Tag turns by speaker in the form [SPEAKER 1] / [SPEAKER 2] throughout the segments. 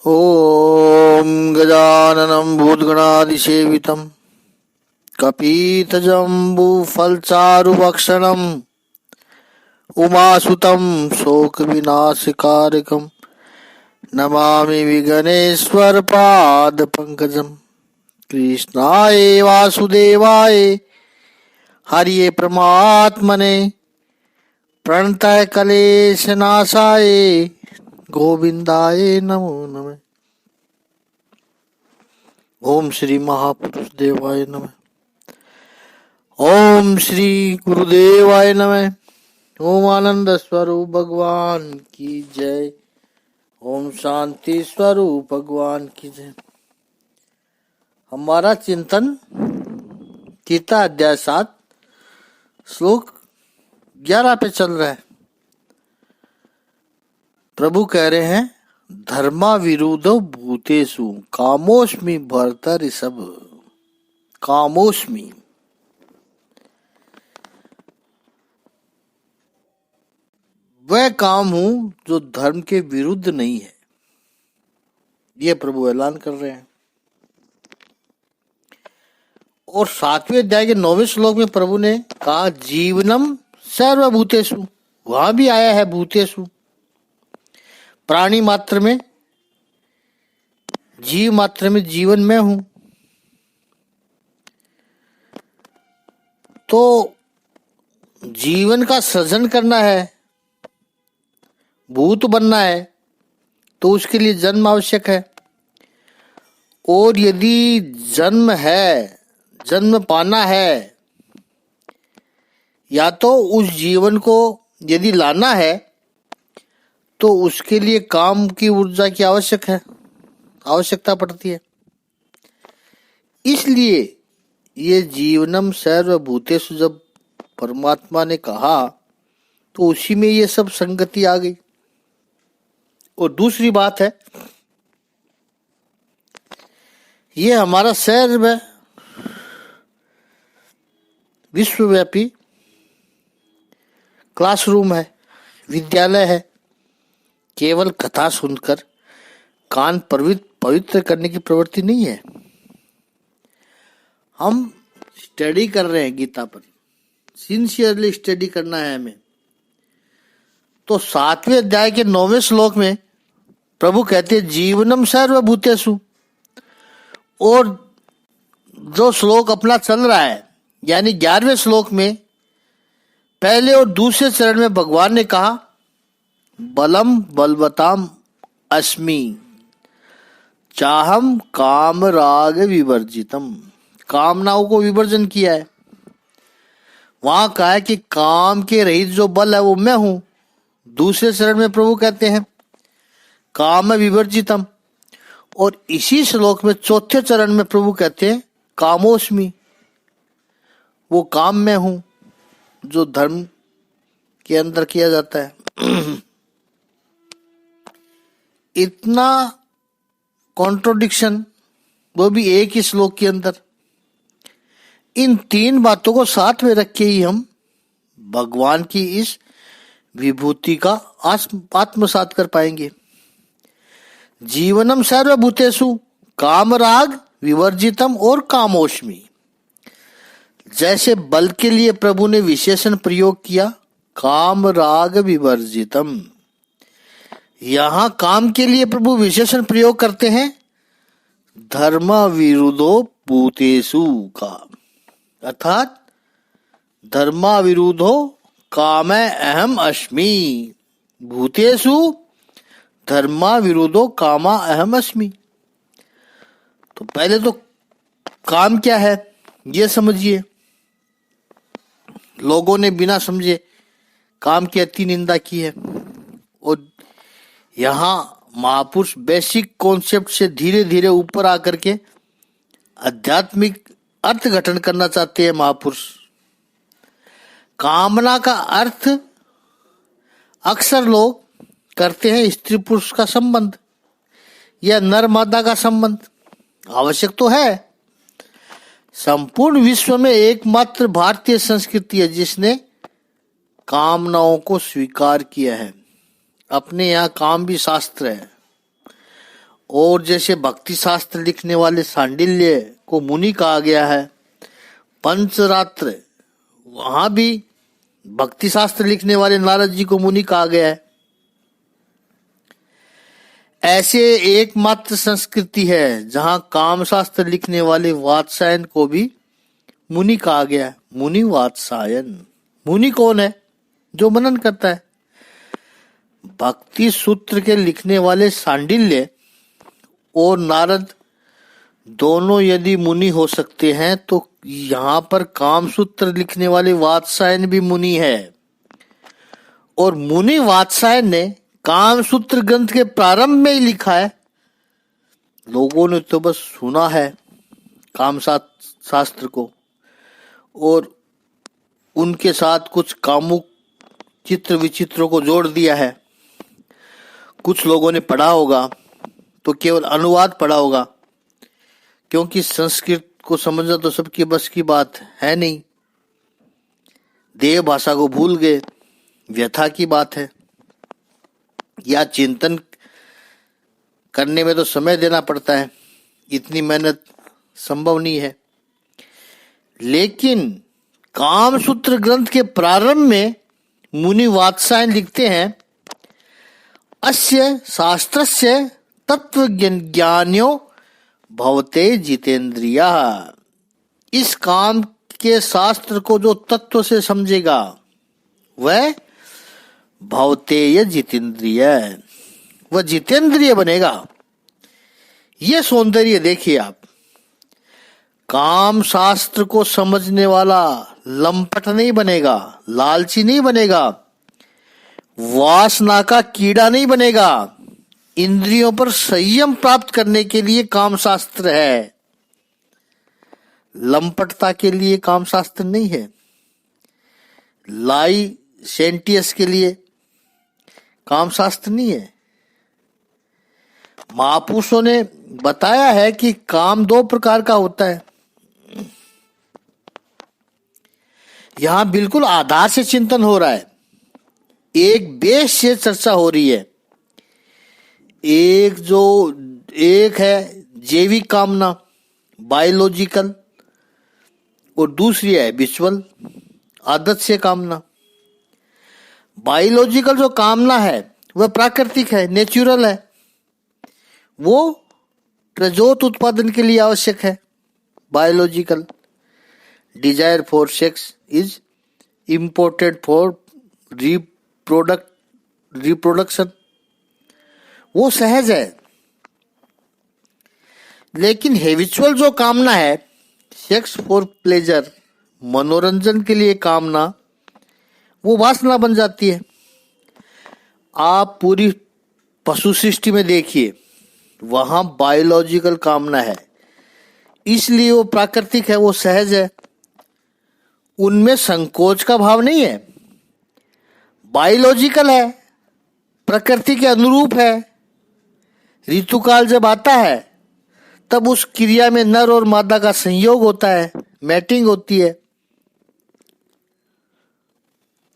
[SPEAKER 1] ॐ गजाननं भूतगणादिसेवितं कपीतजम्बूफलचारुभक्षणं उमासुतं शोकविनाशकारकं नमामि विघ्नेश्वरपादपङ्कजं। कृष्णाय वासुदेवाय हरिये परमात्मने प्रणतः क्लेशनाशाय गोविंदाय नमो नमः। ओम श्री महापुरुष देवाय नमः। ओम श्री गुरुदेवाय नमः। ओम आनंद स्वरूप भगवान की जय। ओम शांति स्वरूप भगवान की जय। हमारा चिंतन गीता अध्याय 7 श्लोक 11 पे चल रहा है। प्रभु कह रहे हैं, धर्मा विरुद्धो भूतेषु कामोस्मि भरत ऋषभ। कामोस्मि, वह काम हूं जो धर्म के विरुद्ध नहीं है। ये प्रभु ऐलान कर रहे हैं। और 7वें अध्याय के 9वें श्लोक में प्रभु ने कहा, जीवनम सर्वभूतेषु। वहां भी आया है भूतेषु, प्राणी मात्र में, जीव मात्र में, जीवन में हूं। तो जीवन का सृजन करना है, भूत बनना है, तो उसके लिए जन्म आवश्यक है। और यदि जन्म है, जन्म पाना है, या तो उस जीवन को यदि लाना है तो उसके लिए काम की ऊर्जा की आवश्यकता पड़ती है। इसलिए ये जीवनम सर्वभूतेषु जब परमात्मा ने कहा तो उसी में ये सब संगति आ गई। और दूसरी बात है, ये हमारा शहर है, विश्वव्यापी क्लासरूम है, विद्यालय है। केवल कथा सुनकर कान पवित्र करने की प्रवृत्ति नहीं है। हम स्टडी कर रहे हैं गीता पर, सिंसियरली स्टडी करना है हमें। तो 7वें अध्याय के 9वें श्लोक में प्रभु कहते हैं, जीवनम सर्वभूतेषु। और जो श्लोक अपना चल रहा है, यानी 11वें श्लोक में पहले और दूसरे चरण में भगवान ने कहा, बलम बलवताम अस्मि चाहम काम राग विवर्जितम। कामनाओं को विवर्जन किया है। वहां कहा है कि काम के रहित जो बल है वो मैं हूं। दूसरे चरण में प्रभु कहते हैं काम विवर्जितम। और इसी श्लोक में चौथे चरण में प्रभु कहते हैं कामोस्मि, वो काम मैं हूं जो धर्म के अंदर किया जाता है। इतना कॉन्ट्रोडिक्शन, वो भी एक ही श्लोक के अंदर। इन 3 बातों को साथ में रख के ही हम भगवान की इस विभूति का आत्मसात कर पाएंगे। जीवनम सर्वभूतेषु कामराग विवर्जितम और कामोस्मि। जैसे बल के लिए प्रभु ने विशेषण प्रयोग किया काम राग विवर्जितम, यहां काम के लिए प्रभु विशेषण प्रयोग करते हैं धर्म विरुद्धो भूतेषु का, अर्थात धर्मा विरुद्धो काम अहम अस्मि। भूतेषु धर्मा विरुद्धो कामा अहम अस्मि। तो पहले तो काम क्या है ये समझिए। लोगों ने बिना समझे काम की अति निंदा की है। और यहाँ महापुरुष बेसिक कॉन्सेप्ट से धीरे धीरे ऊपर आकर के आध्यात्मिक अर्थ गठन करना चाहते हैं महापुरुष। कामना का अर्थ अक्सर लोग करते हैं स्त्री पुरुष का संबंध या नर मादा का संबंध। आवश्यक तो है। संपूर्ण विश्व में एकमात्र भारतीय संस्कृति है जिसने कामनाओं को स्वीकार किया है। अपने यहाँ काम भी शास्त्र है और जैसे भक्ति शास्त्र लिखने वाले सांडिल्य को मुनि कहा गया है, पंचरात्र वहां भी भक्ति शास्त्र लिखने वाले नारद जी को मुनि कहा गया है। ऐसे एकमात्र संस्कृति है जहां काम शास्त्र लिखने वाले वात्सायन को भी मुनि कहा गया है। मुनि वात्सायन, मुनि कौन है? जो मनन करता है। भक्ति सूत्र के लिखने वाले सांडिल्य और नारद दोनों यदि मुनि हो सकते हैं तो यहाँ पर काम सूत्र लिखने वाले वात्सायन भी मुनि है। और मुनि वात्सायन ने काम सूत्र ग्रंथ के प्रारंभ में ही लिखा है। लोगों ने तो बस सुना है काम शास्त्र को और उनके साथ कुछ कामुक चित्र विचित्रों को जोड़ दिया है। कुछ लोगों ने पढ़ा होगा तो केवल अनुवाद पढ़ा होगा, क्योंकि संस्कृत को समझना तो सबकी बस की बात है नहीं। देव भाषा को भूल गए, व्यथा की बात है। या चिंतन करने में तो समय देना पड़ता है, इतनी मेहनत संभव नहीं है। लेकिन काम सूत्र ग्रंथ के प्रारंभ में मुनि वात्सायन लिखते हैं, अस्य शास्त्रस्य तत्व ज्ञान्यो भवते जितेंद्रिया। इस काम के शास्त्र को जो तत्व से समझेगा वह भवतेय जितेंद्रिय, वह जितेंद्रिय बनेगा। यह सौंदर्य देखिए आप। काम शास्त्र को समझने वाला लंपट नहीं बनेगा, लालची नहीं बनेगा, वासना का कीड़ा नहीं बनेगा। इंद्रियों पर संयम प्राप्त करने के लिए काम शास्त्र है, लंपटता के लिए काम शास्त्र नहीं है, लाइसेंटियस के लिए काम शास्त्र नहीं है। महापुरुषों ने बताया है कि काम दो प्रकार का होता है। यहां बिल्कुल आधार से चिंतन हो रहा है, एक बेस से चर्चा हो रही है। एक है जैविक कामना, बायोलॉजिकल, और दूसरी है विजुअल, आदत से कामना। बायोलॉजिकल जो कामना है वह प्राकृतिक है, नेचुरल है, वो प्रजोत उत्पादन के लिए आवश्यक है। Biological desire for sex is imported for reproduction, वो सहज है। लेकिन हैबिचुअल जो कामना है, सेक्स फॉर प्लेजर, मनोरंजन के लिए कामना, वो वासना बन जाती है। आप पूरी पशु सृष्टि में देखिए, वहां बायोलॉजिकल कामना है, इसलिए वो प्राकृतिक है, वो सहज है, उनमें संकोच का भाव नहीं है। बायोलॉजिकल है, प्रकृति के अनुरूप है। ऋतुकाल जब आता है तब उस क्रिया में नर और मादा का संयोग होता है, मैटिंग होती है,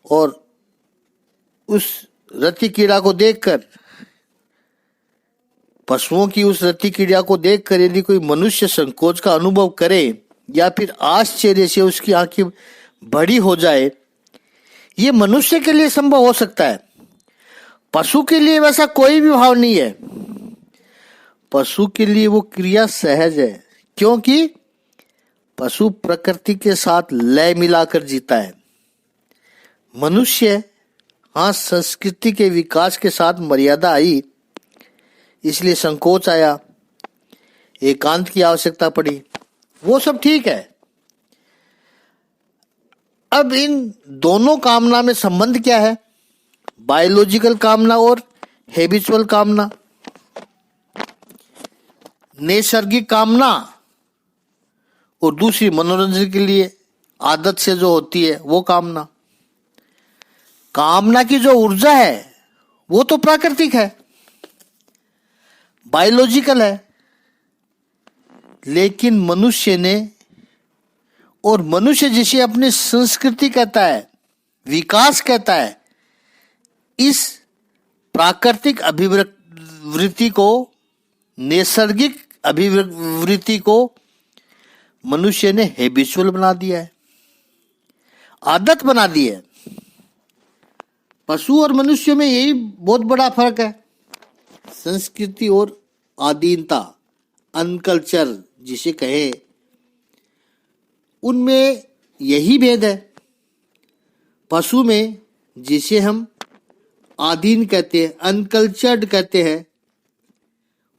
[SPEAKER 1] और उस रति क्रीड़ा को देखकर, पशुओं की उस रति क्रीड़ा को देखकर यदि कोई मनुष्य संकोच का अनुभव करे या फिर आश्चर्य से उसकी आंखें बड़ी हो जाए, ये मनुष्य के लिए संभव हो सकता है। पशु के लिए वैसा कोई भी भाव नहीं है। पशु के लिए वो क्रिया सहज है, क्योंकि पशु प्रकृति के साथ लय मिलाकर जीता है। मनुष्य, हाँ, संस्कृति के विकास के साथ मर्यादा आई, इसलिए संकोच आया, एकांत की आवश्यकता पड़ी, वो सब ठीक है। अब इन दोनों कामना में संबंध क्या है? बायोलॉजिकल कामना और हैबिचुअल कामना, नैसर्गिक कामना, और दूसरी मनोरंजन के लिए आदत से जो होती है वो कामना। कामना की जो ऊर्जा है वो तो प्राकृतिक है, बायोलॉजिकल है, लेकिन मनुष्य ने, और मनुष्य जिसे अपनी संस्कृति कहता है, विकास कहता है, इस प्राकृतिक अभिवृत्ति को नैसर्गिक अभिवृत्ति को मनुष्य ने हैबिचुअल बना दिया है, आदत बना दी है। पशु और मनुष्य में यही बहुत बड़ा फर्क है। संस्कृति और आधीनता, अनकल्चर जिसे कहे, उनमें यही भेद है। पशु में, जिसे हम आधीन कहते हैं, अनकल्चर्ड कहते हैं,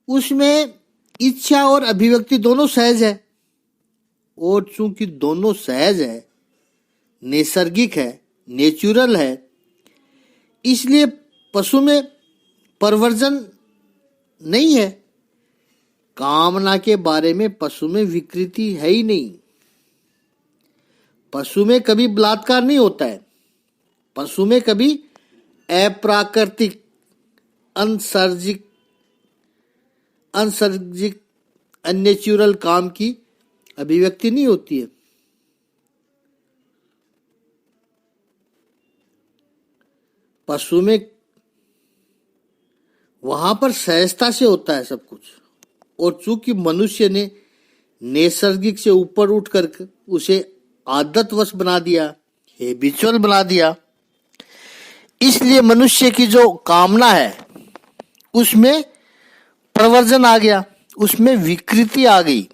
[SPEAKER 1] उसमें इच्छा और अभिव्यक्ति दोनों सहज है। और चूंकि दोनों सहज है, नैसर्गिक है, नेचुरल है, इसलिए पशु में परवर्जन नहीं है। कामना के बारे में पशु में विकृति है ही नहीं। पशु में कभी बलात्कार नहीं होता है। पशु में कभी अप्राकृतिक, अनसर्जिक, अननेचुरल काम की अभिव्यक्ति नहीं होती है। पशु में वहां पर सहजता से होता है सब कुछ। और चूंकि मनुष्य ने नैसर्गिक से ऊपर उठ कर उसे आदतवश बना दिया, हैबिचुअल बना दिया, इसलिए मनुष्य की जो कामना है उसमें प्रवर्जन आ गया, उसमें विकृति आ गई।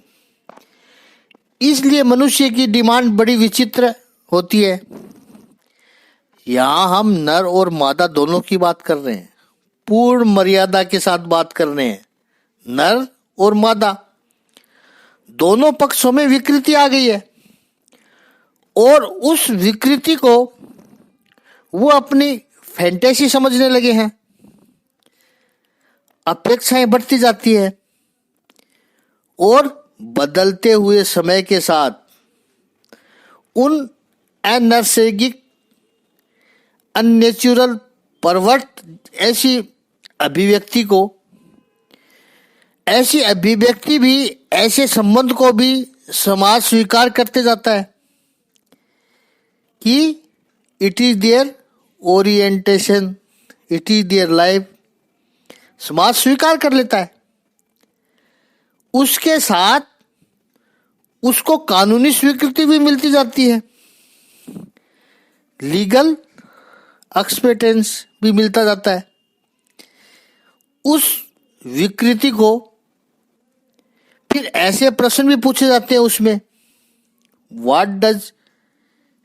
[SPEAKER 1] इसलिए मनुष्य की डिमांड बड़ी विचित्र होती है। यहां हम नर और मादा दोनों की बात कर रहे हैं, पूर्ण मर्यादा के साथ बात कर रहे हैं। नर और मादा दोनों पक्षों में विकृति आ गई है और उस विकृति को वो अपनी फैंटेसी समझने लगे हैं। अपेक्षाएं बढ़ती जाती है और बदलते हुए समय के साथ उन अनैसर्गिक, अननेचुरल, परवर्त ऐसी अभिव्यक्ति भी, ऐसे संबंध को भी समाज स्वीकार करते जाता है कि it is their orientation, it is their life. समाज स्वीकार कर लेता है। उसके साथ उसको कानूनी स्वीकृति भी मिलती जाती है, लीगल एक्सपेक्टेंस भी मिलता जाता है। उस विकृति को फिर ऐसे प्रश्न भी पूछे जाते हैं उसमें, what does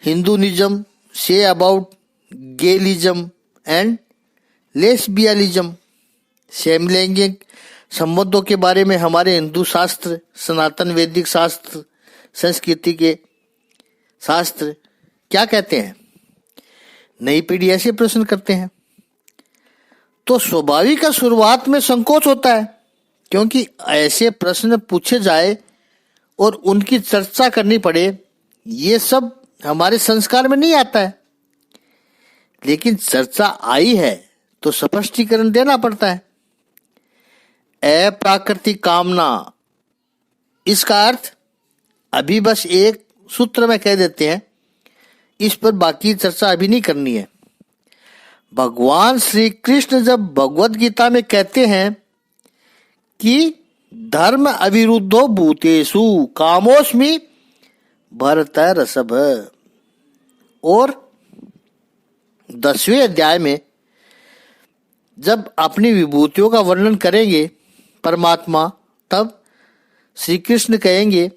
[SPEAKER 1] Hinduism say about gayism and lesbianism. समलैंगिक संबंधों के बारे में हमारे हिंदू शास्त्र, सनातन वैदिक शास्त्र, संस्कृति के शास्त्र क्या कहते हैं। नई पीढ़ी ऐसे प्रश्न करते हैं तो स्वाभाविक शुरुआत में संकोच होता है, क्योंकि ऐसे प्रश्न पूछे जाए और उनकी चर्चा करनी पड़े, ये सब हमारे संस्कार में नहीं आता है। लेकिन चर्चा आई है तो स्पष्टीकरण देना पड़ता है। अप्राकृतिक कामना, इसका अर्थ अभी बस एक सूत्र में कह देते हैं, इस पर बाकी चर्चा अभी नहीं करनी है। भगवान श्री कृष्ण जब भगवद गीता में कहते हैं कि धर्म अविरुद्धो भूतेषु कामोस्मि भरतर्षभ, और 10वें अध्याय में जब अपनी विभूतियों का वर्णन करेंगे परमात्मा, तब श्री कृष्ण कहेंगे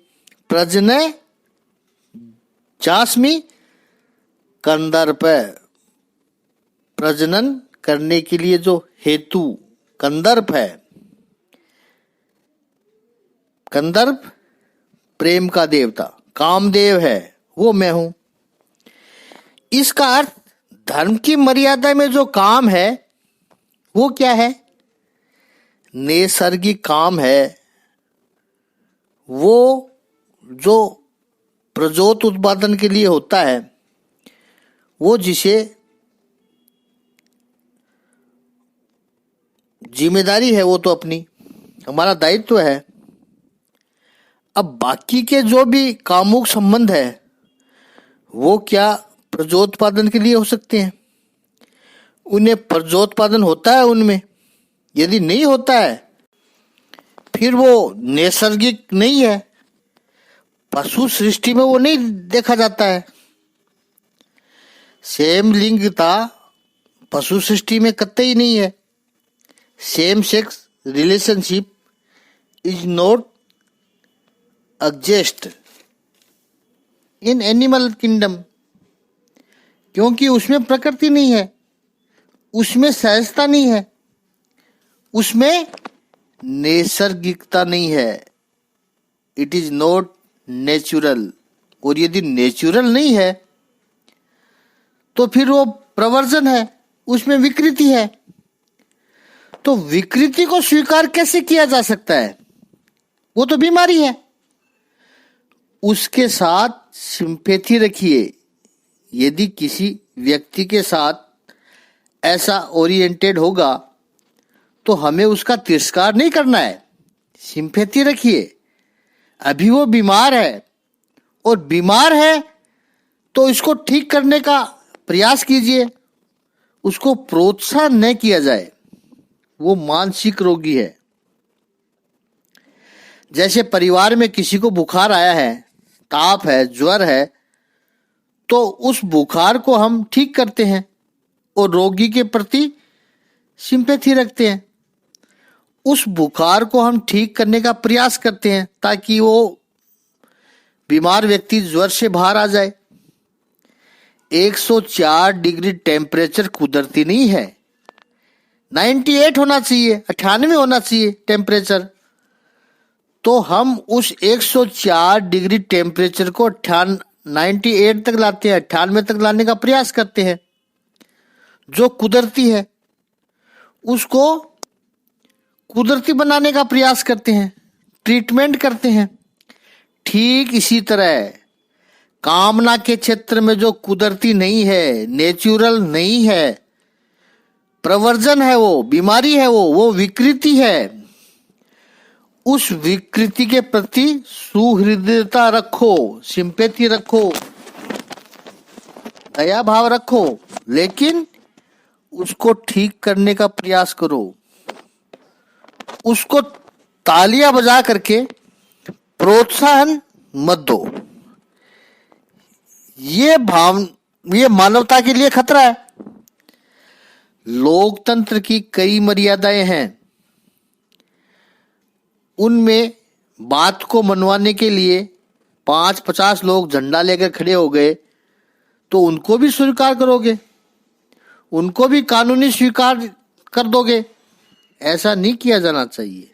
[SPEAKER 1] प्रजनय चास्मि कंदर्प। प्रजनन करने के लिए जो हेतु कंदर्प है, कंदर्प प्रेम का देवता कामदेव है, वो मैं हूं। इसका अर्थ धर्म की मर्यादा में जो काम है वो क्या है, नैसर्गिक काम है। वो जो प्रजोत उत्पादन के लिए होता है, वो जिसे जिम्मेदारी है, वो तो अपनी हमारा दायित्व है। अब बाकी के जो भी कामुक संबंध है वो क्या प्रजोत्पादन के लिए हो सकते हैं? उन्हें प्रजोत्पादन होता है उनमें? यदि नहीं होता है फिर वो नैसर्गिक नहीं है, पशु सृष्टि में वो नहीं देखा जाता है। सेम लिंगता पशु सृष्टि में कतई नहीं है। Same sex relationship is not exist in animal kingdom, क्योंकि उसमें प्रकृति नहीं है, उसमें सहजता नहीं है, उसमें नैसर्गिकता नहीं है। It is not natural. और यदि नेचुरल नहीं है तो फिर वो प्रवर्जन है, उसमें विकृति है। तो विकृति को स्वीकार कैसे किया जा सकता है? वो तो बीमारी है। उसके साथ सिंपैथी रखिए। यदि किसी व्यक्ति के साथ ऐसा ओरिएंटेड होगा तो हमें उसका तिरस्कार नहीं करना है, सिंपैथी रखिए। अभी वो बीमार है, और बीमार है तो इसको ठीक करने का प्रयास कीजिए, उसको प्रोत्साहन न किया जाए। वो मानसिक रोगी है। जैसे परिवार में किसी को बुखार आया है, ताप है, ज्वर है, तो उस बुखार को हम ठीक करते हैं और रोगी के प्रति सिंपैथी रखते हैं। उस बुखार को हम ठीक करने का प्रयास करते हैं ताकि वो बीमार व्यक्ति ज्वर से बाहर आ जाए। 104 डिग्री टेम्परेचर कुदरती नहीं है। 98 होना चाहिए, 98 होना चाहिए टेम्परेचर। तो हम उस 104 डिग्री टेम्परेचर को 98 तक लाते हैं, 98 तक लाने का प्रयास करते हैं। जो कुदरती है उसको कुदरती बनाने का प्रयास करते हैं, ट्रीटमेंट करते हैं। ठीक इसी तरह कामना के क्षेत्र में जो कुदरती नहीं है, नेचुरल नहीं है, प्रवर्जन है, वो बीमारी है, वो विकृति है। उस विकृति के प्रति सुहृदयता रखो, सिंपैथी रखो, दया भाव रखो, लेकिन उसको ठीक करने का प्रयास करो। उसको तालियां बजा करके प्रोत्साहन मत दो। ये मानवता के लिए खतरा है। लोकतंत्र की कई मर्यादाएं हैं। उनमें बात को मनवाने के लिए 5-50 लोग झंडा लेकर खड़े हो गए तो उनको भी स्वीकार करोगे, उनको भी कानूनी स्वीकार कर दोगे? ऐसा नहीं किया जाना चाहिए।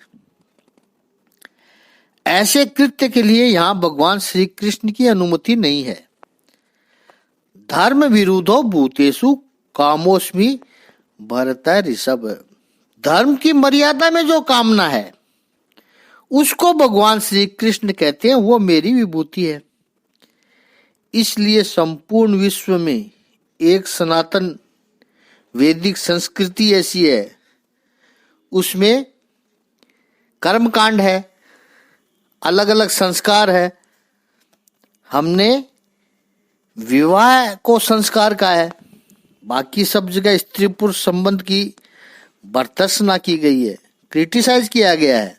[SPEAKER 1] ऐसे कृत्य के लिए यहां भगवान श्री कृष्ण की अनुमति नहीं है। धर्म विरुद्धो भूतेषु कामोस्मि भरत ऋषभ। धर्म की मर्यादा में जो कामना है उसको भगवान श्री कृष्ण कहते हैं वो मेरी विभूति है। इसलिए संपूर्ण विश्व में एक सनातन वैदिक संस्कृति ऐसी है, उसमें कर्मकांड है, अलग अलग संस्कार है। हमने विवाह को संस्कार का है, बाकी सब जगह स्त्री पुरुष संबंध की भर्त्सना की गई है, क्रिटिसाइज किया गया है।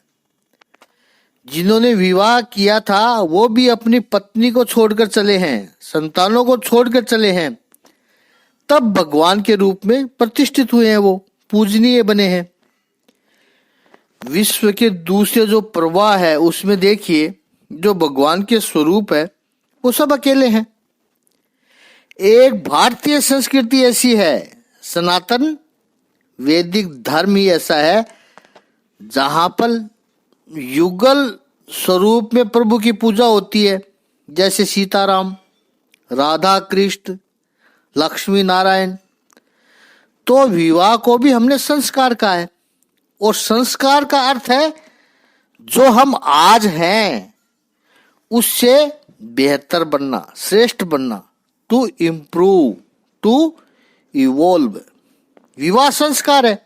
[SPEAKER 1] जिन्होंने विवाह किया था वो भी अपनी पत्नी को छोड़कर चले हैं, संतानों को छोड़कर चले हैं, तब भगवान के रूप में प्रतिष्ठित हुए हैं, वो पूजनीय बने हैं। विश्व के दूसरे जो प्रवाह है उसमें देखिए जो भगवान के स्वरूप है वो सब अकेले हैं। एक भारतीय संस्कृति ऐसी है, सनातन वैदिक धर्म ही ऐसा है जहां पर युगल स्वरूप में प्रभु की पूजा होती है, जैसे सीताराम, राधा कृष्ण, लक्ष्मी नारायण। तो विवाह को भी हमने संस्कार का है, और संस्कार का अर्थ है जो हम आज हैं उससे बेहतर बनना, श्रेष्ठ बनना, टू इम्प्रूव, टू इवॉल्व। विवाह संस्कार है।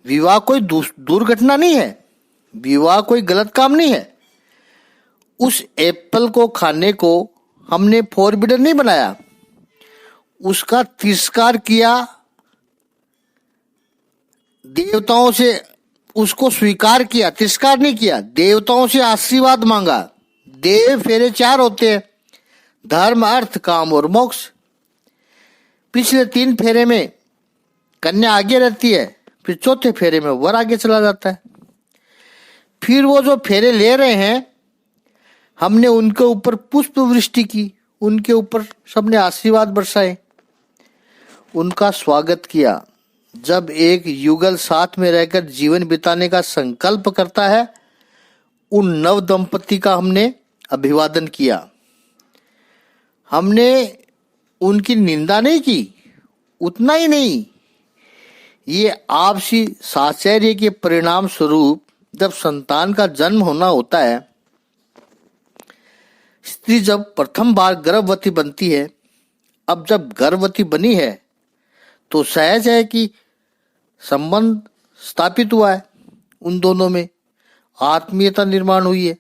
[SPEAKER 1] विवाह कोई दुर्घटना नहीं है, विवाह कोई गलत काम नहीं है। उस एप्पल को खाने को हमने फॉरबिडन नहीं बनाया, उसका तिरस्कार किया, देवताओं से उसको स्वीकार किया, तिरस्कार नहीं किया। देवताओं से आशीर्वाद मांगा। देव फेरे 4 होते हैं, धर्म, अर्थ, काम और मोक्ष। पिछले 3 फेरे में कन्या आगे रहती है, फिर चौथे फेरे में वर आगे चला जाता है। फिर वो जो फेरे ले रहे हैं, हमने उनके ऊपर पुष्प वृष्टि की, उनके ऊपर सबने आशीर्वाद बरसाए, उनका स्वागत किया। जब एक युगल साथ में रहकर जीवन बिताने का संकल्प करता है, उन नव दंपति का हमने अभिवादन किया। हमने उनकी निंदा नहीं की। उतना ही नहीं, ये आपसी साहचर्य के परिणाम स्वरूप जब संतान का जन्म होना होता है, स्त्री जब प्रथम बार गर्भवती बनती है, अब जब गर्भवती बनी है तो सहज है कि संबंध स्थापित हुआ है, उन दोनों में आत्मीयता निर्माण हुई है,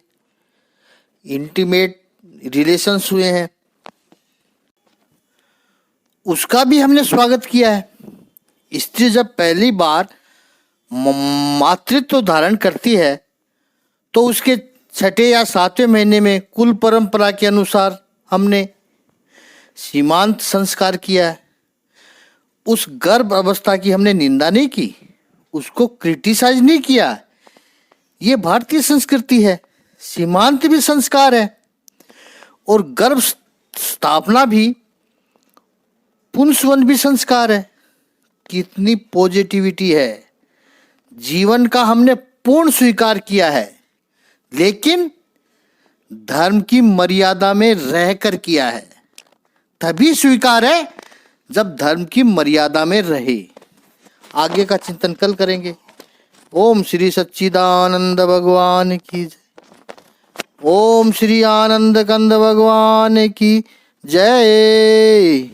[SPEAKER 1] इंटीमेट रिलेशंस हुए हैं, उसका भी हमने स्वागत किया है। स्त्री जब पहली बार मातृत्व धारण करती है तो उसके 6 या 7वें महीने में कुल परंपरा के अनुसार हमने सीमांत संस्कार किया है। उस गर्भ अवस्था की हमने निंदा नहीं की, उसको क्रिटिसाइज नहीं किया। ये भारतीय संस्कृति है, सीमांत भी संस्कार है और गर्भ स्थापना भी, पुंसवन भी संस्कार है। कितनी पॉजिटिविटी है। जीवन का हमने पूर्ण स्वीकार किया है, लेकिन धर्म की मर्यादा में रहकर किया है। तभी स्वीकार है जब धर्म की मर्यादा में रहे। आगे का चिंतन कल करेंगे। ओम श्री सच्चिदानंद भगवान की जय। ओम श्री आनंद कंद भगवान की जय।